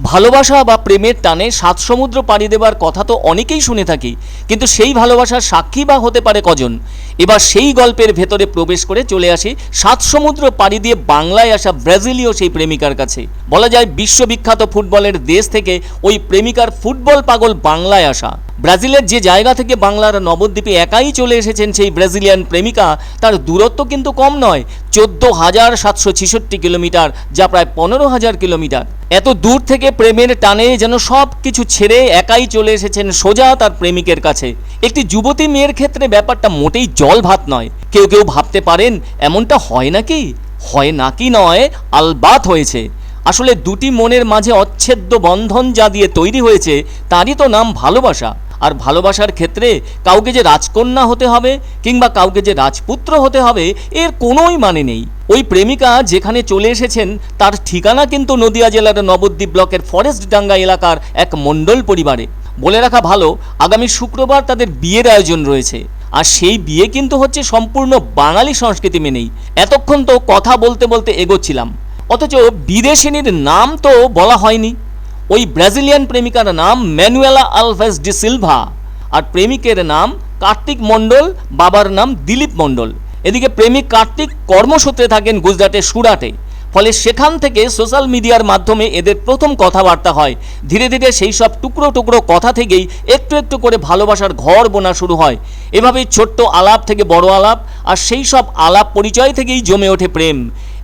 ভালোবাসা বা প্রেমের টানে সাত সমুদ্র পাড়ি দেবার কথা তো অনেকেই শুনে থাকি, কিন্তু সেই ভালোবাসার সাক্ষী বা হতে পারে কজন? এবার সেই গল্পের ভেতরে প্রবেশ করে চলে আসি সাত সমুদ্র পাড়ি দিয়ে বাংলায় আসা ব্রাজিলীয় সেই প্রেমিকার কাছে। বলা যায় বিশ্ববিখ্যাত ফুটবলের দেশ থেকে ওই প্রেমিকার ফুটবল পাগল বাংলায় আসা। ব্রাজিলের যে জায়গা থেকে বাংলার নবদ্বীপে একাই চলে এসেছেন সেই ব্রাজিলিয়ান প্রেমিকা, তার দূরত্ব কিন্তু কম নয়, 14,766 কিলোমিটার, যা প্রায় 15,000 কিলোমিটার। এত দূর থেকে প্রেমের টানে যেন সব কিছু ছেড়ে একাই চলে এসেছেন সোজা তার প্রেমিকের কাছে। একটি যুবতী মেয়ের ক্ষেত্রে ব্যাপারটা মোটেই জল ভাত নয়। কেউ কেউ ভাবতে পারেন এমনটা হয় নাকি? হয় নাকি নয়, আলবাত হয়েছে। আসলে দুটি মনের মাঝে অচ্ছেদ্য বন্ধন যা দিয়ে তৈরি হয়েছে তারই তো নাম ভালোবাসা। আর ভালোবাসার ক্ষেত্রে কাউকে যে রাজকন্যা হতে হবে কিংবা কাউকে যে রাজপুত্র হতে হবে এর কোনোই মানে নেই। ওই প্রেমিকা যেখানে চলে এসেছেন তার ঠিকানা কিন্তু নদিয়া জেলার নবদ্বীপ ব্লকের ফরেস্ট ডাঙ্গা এলাকার এক মণ্ডল পরিবারে। বলে রাখা ভালো, আগামী শুক্রবার তাদের বিয়ের আয়োজন রয়েছে। আর সেই বিয়ে কিন্তু হচ্ছে সম্পূর্ণ বাঙালি সংস্কৃতি মেনেই। এতক্ষণ তো কথা বলতে বলতে এগোচ্ছিলাম, অথচ বিদেশিনীর নাম তো বলা হয়নি। ওই ব্রাজিলিয়ান প্রেমিকার নাম ম্যানুয়েলা আলভেজ ডি সিলভা, আর প্রেমিকের নাম কার্তিক মণ্ডল, বাবার নাম দিলীপ মণ্ডল। এদিকে প্রেমিক কার্তিক কর্মসূত্রে থাকেন গুজরাটের সুরাটে। ফলে সেখান থেকে সোশ্যাল মিডিয়ার মাধ্যমে এদের প্রথম কথাবার্তা হয়। ধীরে ধীরে সেই সব টুকরো টুকরো কথা থেকেই একটু একটু করে ভালোবাসার ঘর বোনা শুরু হয়। এভাবেই ছোট্ট আলাপ থেকে বড় আলাপ, আর সেই সব আলাপ পরিচয় থেকেই জমে ওঠে প্রেম।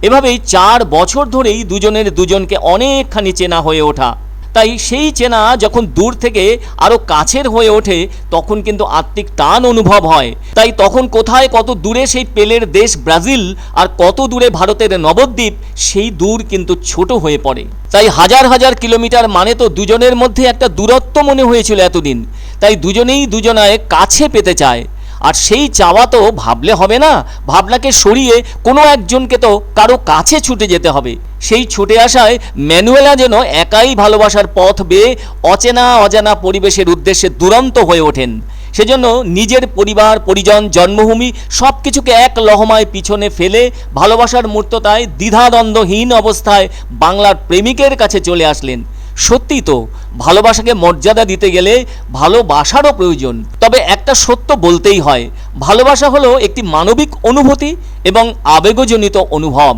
এভাবেই 4 বছর ধরেই দুজনের দুজনকে অনেকখানি চেনা হয়ে ওঠা। তাই সেই চেনা যখন দূর থেকে আরও কাছের হয়ে ওঠে তখন কিন্তু আত্মিক টান অনুভব হয়। তাই তখন কোথায় কত দূরে সেই পেলের দেশ ব্রাজিল আর কত দূরে ভারতের নবদ্বীপ, সেই দূর কিন্তু ছোট হয়ে পড়ে। তাই হাজার হাজার কিলোমিটার মানে তো দুজনের মধ্যে একটা দূরত্ব মনে হয়েছিল এতদিন। তাই দুজনেই দুজনায় কাছে পেতে চায়। আর সেই চাওয়া তো ভাবলে হবে না, ভাবনাকে সরিয়ে কোনো একজনকে তো কারো কাছে ছুটে যেতে হবে। সেই ছুটে আসায় ম্যানুয়েলা যেন একাই ভালোবাসার পথ বেয়ে অচেনা অজানা পরিবেশের উদ্দেশ্যে দুরন্ত হয়ে ওঠেন। সেজন্য নিজের পরিবার পরিজন জন্মভূমি সব কিছুকে এক লহমায় পিছনে ফেলে ভালোবাসার মূর্ততায় দ্বিধাদ্বন্দ্বহীন অবস্থায় বাংলার প্রেমিকের কাছে চলে আসলেন। সত্যি তো, ভালোবাসাকে মর্যাদা দিতে গেলে ভালোবাসারও প্রয়োজন। তবে একটা সত্য বলতেই হয়, ভালোবাসা হলো একটি মানবিক অনুভূতি এবং আবেগজনিত অনুভব।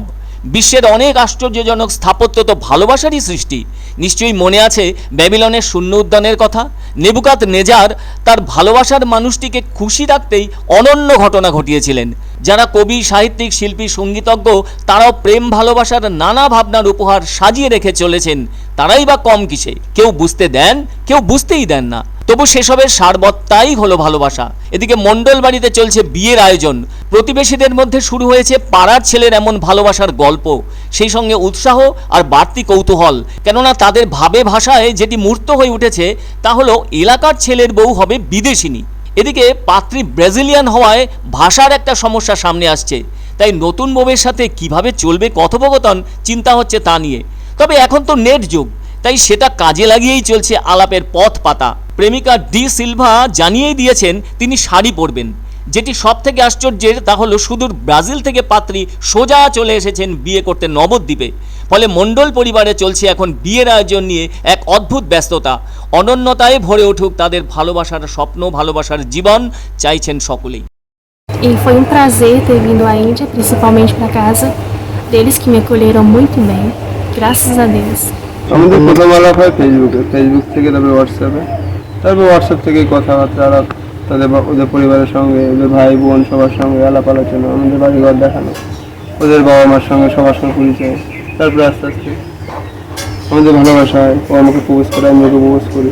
বিশ্বের অনেক আশ্চর্যজনক স্থাপত্য তো ভালোবাসারই সৃষ্টি। নিশ্চয়ই মনে আছে ব্যাবিলনের শূন্য উদ্যানের কথা। নেবুকাত নেজার তার ভালোবাসার মানুষটিকে খুশি রাখতেই অনন্য ঘটনা ঘটিয়েছিলেন। যারা কবি সাহিত্যিক শিল্পী সঙ্গীতজ্ঞ তারাও প্রেম ভালোবাসার নানা ভাবনার উপহার সাজিয়ে রেখে চলেছেন। তারাই বা কম কিসে? কেউ বুঝতে দেন, কেউ বুঝতেই দেন না। তবু সেসবের সারবত্তাই হলো ভালোবাসা। এদিকে মণ্ডল বাড়িতে চলছে বিয়ের আয়োজন। প্রতিবেশীদের মধ্যে শুরু হয়েছে পাড়ার ছেলের এমন ভালোবাসার গল্প, সেই সঙ্গে উৎসাহ আর বাড়তি কৌতূহল। কেননা তাদের ভাবে ভাষায় যেটি মূর্ত হয়ে উঠেছে তা হলো এলাকার ছেলের বউ হবে বিদেশিনী। এদিকে পাত্রী ব্রাজিলিয়ান হওয়ায় ভাষার একটা সমস্যা সামনে আসছে। তাই নতুন বউয়ের সাথে কিভাবে চলবে কথোপকথন চিন্তা হচ্ছে তা নিয়ে। তবে এখন তো নেট যুগ, তাই সেটা কাজে লাগিয়েই চলছে আলাপের পথ পাতা। প্রেমিকা ডি সিলভা জানিয়েই দিয়েছেন তিনি শাড়ি পরবেন। যেটি সব থেকে আশ্চর্যের তা হলো সুদূর ব্রাজিল থেকে পাত্রী সোজা চলে এসেছেন বিয়ে করতে নবদ্বীপে। ফলে মণ্ডল পরিবারে চলছে এখন বিয়ের আয়োজন নিয়ে এক অদ্ভুত ব্যস্ততা। অনন্যতায় ভরে উঠুক তাদের ভালোবাসার স্বপ্ন, ভালোবাসার জীবন চাইছেন সকলেই। E foi prazer ter vindo à Índia, principalmente para casa deles que me acolheram muito bem, graças a Deus. আমাদের প্রথম আলাপ হয় ফেসবুক থেকে, তারপরে হোয়াটসঅ্যাপ থেকে কথাবার্তা আলাপ, ওদের পরিবারের সঙ্গে, ওদের ভাই বোন সবার সঙ্গে আলাপ আলোচনা, আমাদের বাড়িঘর দেখানো, ওদের বাবা মার সঙ্গে সবার সঙ্গে পরিচয়। তারপরে আস্তে আস্তে আমাদের ভালোবাসা হয়, ও আমাকে প্রপোজ করে, আমি ওকে প্রপোজ করি।